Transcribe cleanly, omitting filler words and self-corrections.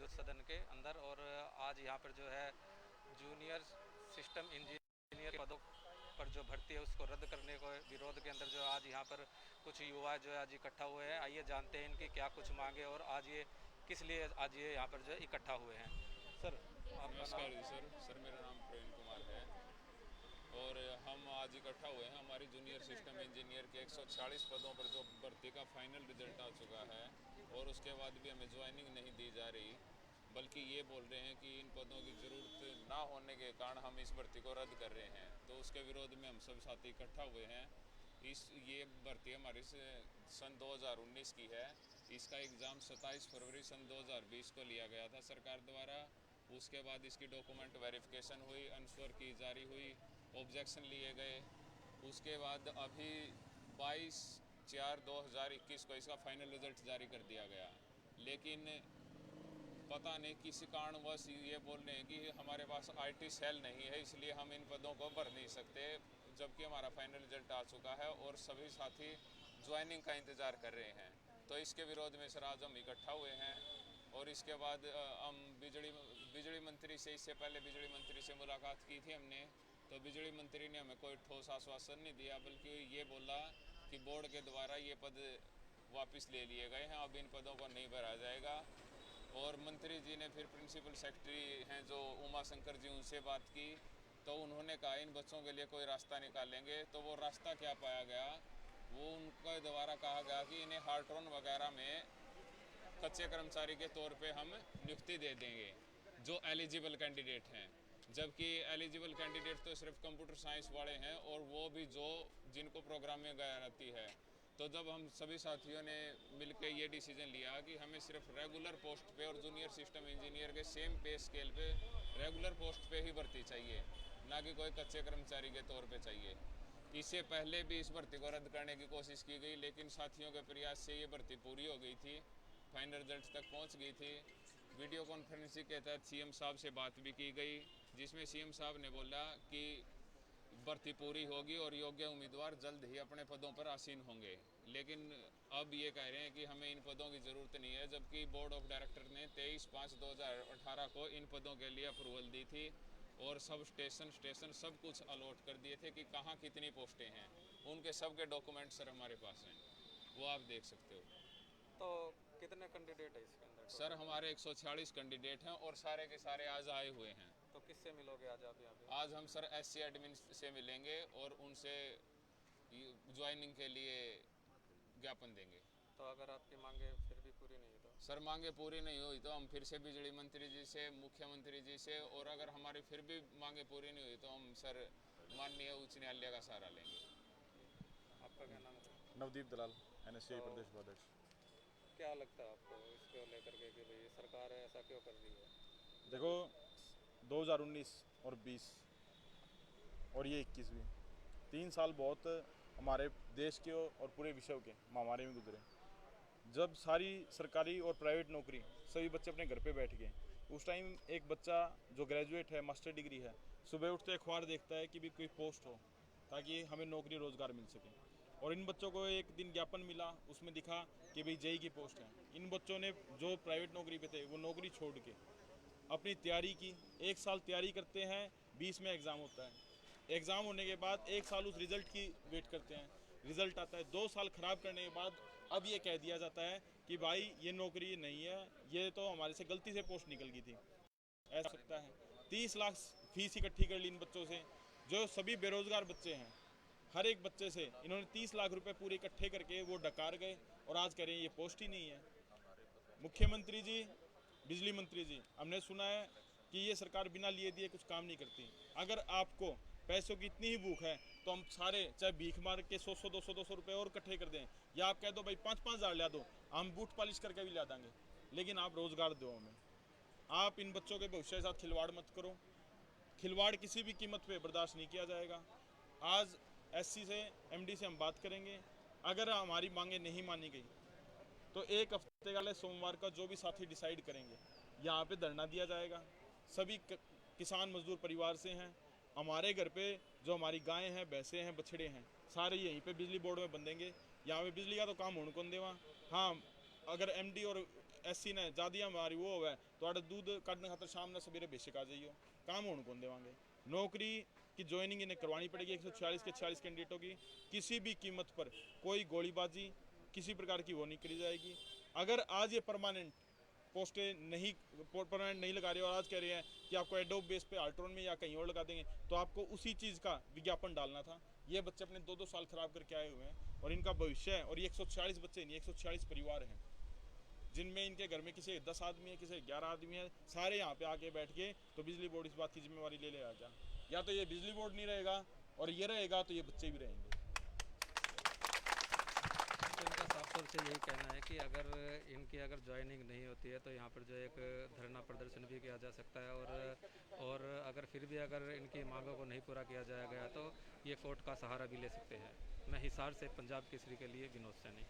मौजूद सदन के अंदर। और आज यहाँ पर जो है जूनियर सिस्टम इंजीनियर पदों पर जो भर्ती है उसको रद्द करने को विरोध के अंदर जो आज यहाँ पर कुछ युवा जो है आज इकट्ठा हुए हैं। आइए जानते हैं इनकी क्या कुछ मांगे और आज ये किस लिए आज ये यहाँ पर जो है इकट्ठा हुए हैं। सर आपका नमस्कार नाम? जी सर मेरा नाम प्रेम कुमार है और हम आज इकट्ठा हुए हैं। हमारी जूनियर सिस्टम इंजीनियर के 146 पदों पर जो भर्ती का फाइनल रिजल्ट आ चुका है और उसके बाद भी हमें ज्वाइनिंग नहीं दी जा रही, बल्कि ये बोल रहे हैं कि इन पदों की ज़रूरत ना होने के कारण हम इस भर्ती को रद्द कर रहे हैं। तो उसके विरोध में हम सब साथी इकट्ठा हुए हैं। ये भर्ती हमारी सन 2019 की है। इसका एग्ज़ाम 27 फरवरी सन 2020 को लिया गया था सरकार द्वारा। उसके बाद इसकी डॉक्यूमेंट वेरिफिकेशन हुई, आंसर की जारी हुई, ऑब्जेक्शन लिए गए। उसके बाद अभी 22/4/2021 को इसका फाइनल रिज़ल्ट जारी कर दिया गया, लेकिन पता नहीं किसी कारणवश ये बोल रहे हैं कि हमारे पास आईटी सेल नहीं है, इसलिए हम इन पदों को भर नहीं सकते, जबकि हमारा फाइनल रिजल्ट आ चुका है और सभी साथी ज्वाइनिंग का इंतज़ार कर रहे हैं। तो इसके विरोध में सर आज हम इकट्ठा हुए हैं। और इसके बाद हम बिजली मंत्री से, इससे पहले बिजली मंत्री से मुलाकात की थी हमने, तो बिजली मंत्री ने हमें कोई ठोस आश्वासन नहीं दिया, बल्कि ये बोला कि बोर्ड के द्वारा ये पद वापस ले लिए गए हैं, अब इन पदों को नहीं भरा जाएगा। और मंत्री जी ने फिर प्रिंसिपल सेक्रेटरी हैं जो उमा शंकर जी, उनसे बात की, तो उन्होंने कहा इन बच्चों के लिए कोई रास्ता निकालेंगे। तो वो रास्ता क्या पाया गया, वो उनके द्वारा कहा गया कि इन्हें हार्ट्रॉन वगैरह में कच्चे कर्मचारी के तौर पे हम नियुक्ति दे देंगे जो एलिजिबल कैंडिडेट हैं, जबकि एलिजिबल कैंडिडेट तो सिर्फ कंप्यूटर साइंस वाले हैं और वो भी जो जिनको प्रोग्रामिंग आती है। तो जब हम सभी साथियों ने मिलकर ये डिसीजन लिया कि हमें सिर्फ रेगुलर पोस्ट पे और जूनियर सिस्टम इंजीनियर के सेम पे स्केल पे रेगुलर पोस्ट पे ही भर्ती चाहिए, ना कि कोई कच्चे कर्मचारी के तौर पे चाहिए। इससे पहले भी इस भर्ती को रद्द करने की कोशिश की गई, लेकिन साथियों के प्रयास से ये भर्ती पूरी हो गई थी, फाइनल रिजल्ट तक पहुंच गई थी। वीडियो कॉन्फ्रेंसिंग के तहत सीएम साहब से बात भी की गई, जिसमें सीएम साहब ने बोला कि भर्ती पूरी होगी और योग्य उम्मीदवार जल्द ही अपने पदों पर आसीन होंगे। लेकिन अब ये कह रहे हैं कि हमें इन पदों की ज़रूरत नहीं है, जबकि बोर्ड ऑफ डायरेक्टर ने 23/5/2018 को इन पदों के लिए अप्रूवल दी थी और सब स्टेशन सब कुछ अलॉट कर दिए थे कि कहाँ कितनी पोस्टें हैं। उनके सब के डॉक्यूमेंट सर हमारे पास हैं, वो आप देख सकते हो। तो कितने कैंडिडेट है इसके अंदर सर टोटल? हमारे 146 कैंडिडेट हैं और सारे के सारे आज आए हुए हैं। तो किससे मिलोगे आज आप यहाँ पे? आज हम सर एससी एडमिन से मिलेंगे और उनसे ज्वाइनिंग के लिए ज्ञापन देंगे। तो अगर आपकी मांगे फिर भी पूरी नहीं तो? सर मांगे पूरी नहीं हुई तो हम फिर से बिजली मंत्री जी से, मुख्यमंत्री जी से, और अगर हमारी फिर भी मांगे पूरी नहीं हुई तो हम सर माननीय उच्च न्यायालय का सहारा लेंगे। आपका क्या नाम है? नवदीप दलाल, एनएसयूआई तो प्रदेश उपाध्यक्ष। क्या लगता है आपको इसको लेकर के कि भाई सरकार ऐसा क्यों कर रही है? देखो, 2019 और 20 और ये 21 भी 3 साल बहुत हमारे देश के और पूरे विश्व के महामारी में गुजरे। जब सारी सरकारी और प्राइवेट नौकरी सभी बच्चे अपने घर पे बैठ गए, उस टाइम एक बच्चा जो ग्रेजुएट है, मास्टर डिग्री है, सुबह उठते अखबार देखता है कि भी कोई पोस्ट हो ताकि हमें नौकरी रोज़गार मिल सके। और इन बच्चों को एक दिन ज्ञापन मिला, उसमें दिखा कि भाई जेई की पोस्ट है। इन बच्चों ने जो प्राइवेट नौकरी पे थे वो नौकरी छोड़ के अपनी तैयारी की। 1 साल तैयारी करते हैं, 20 में एग्ज़ाम होता है। एग्ज़ाम होने के बाद 1 साल उस रिज़ल्ट की वेट करते हैं, रिज़ल्ट आता है। 2 साल ख़राब करने के बाद अब ये कह दिया जाता है कि भाई ये नौकरी नहीं है, ये तो हमारे से गलती से पोस्ट निकल गई थी। ऐसा सकता है 30 लाख फीस इकट्ठी कर ली इन बच्चों से, जो सभी बेरोज़गार बच्चे हैं। हर एक बच्चे से इन्होंने 30 लाख रुपए पूरे इकट्ठे करके वो डकार गए और आज कह रहे हैं ये पोस्ट ही नहीं है। मुख्यमंत्री जी, बिजली मंत्री जी, हमने सुना है कि ये सरकार बिना लिए दिए कुछ काम नहीं करती। अगर आपको पैसों की इतनी ही भूख है तो हम सारे चाहे भीख मार के 100-200 रुपए और इकट्ठे कर दें, या आप कह दो भाई 5-5 हज़ार ला दो, हम बूट पॉलिश करके भी ला देंगे, लेकिन आप रोज़गार दो हमें। आप इन बच्चों के भविष्य के साथ खिलवाड़ मत करो। खिलवाड़ किसी भी कीमत पे बर्दाश्त नहीं किया जाएगा। आज एससी से, एमडी से हम बात करेंगे। अगर हमारी मांगे नहीं मानी गई तो 1 हफ्ते वाले सोमवार का जो भी साथी डिसाइड करेंगे, यहाँ पे धरना दिया जाएगा। सभी किसान मजदूर परिवार से हैं। हमारे घर पे जो हमारी गायें हैं, भैंसे हैं, बछड़े हैं, सारे यहीं पे बिजली बोर्ड में बंधेंगे। यहाँ पे बिजली का तो काम होने कौन देवा। हाँ, अगर एमडी और एससी ने ज़्यादा हमारी वो है तो दूध कटने खातर शाम ने सवेरे बेशक आ जाइए काम होने कौन देवांगे। नौकरी की ज्वाइनिंग इन्हें करवानी पड़ेगी 146 के 46 कैंडिडेटों की, किसी भी कीमत पर कोई गोलीबाजी किसी प्रकार की वो नहीं करी जाएगी। अगर आज ये परमानेंट पोस्टें नहीं परमानेंट नहीं लगा रहे और आज कह रहे हैं कि आपको एडोब बेस पे अल्ट्रॉन में या कहीं और लगा देंगे तो आपको उसी चीज़ का विज्ञापन डालना था। ये बच्चे अपने 2-2 साल खराब करके आए हुए हैं और इनका भविष्य है। और ये 146 बच्चे नहीं 146 परिवार हैं जिनमें इनके घर में किसी 10 आदमी है किसी 11 आदमी है, सारे यहाँ पे आके बैठ के तो बिजली बोर्ड इस बात की जिम्मेवारी ले लेगा क्या? या तो ये बिजली बोर्ड नहीं रहेगा और ये रहेगा तो ये बच्चे भी रहेंगे। तो इनका साफ तौर से यही कहना है कि अगर इनकी अगर ज्वाइनिंग नहीं होती है तो यहाँ पर जो एक धरना प्रदर्शन भी किया जा सकता है और अगर फिर भी अगर इनकी मांगों को नहीं पूरा किया जाया गया तो ये कोर्ट का सहारा भी ले सकते हैं। मैं हिसार से पंजाब केसरी के लिए विनोद सैनी।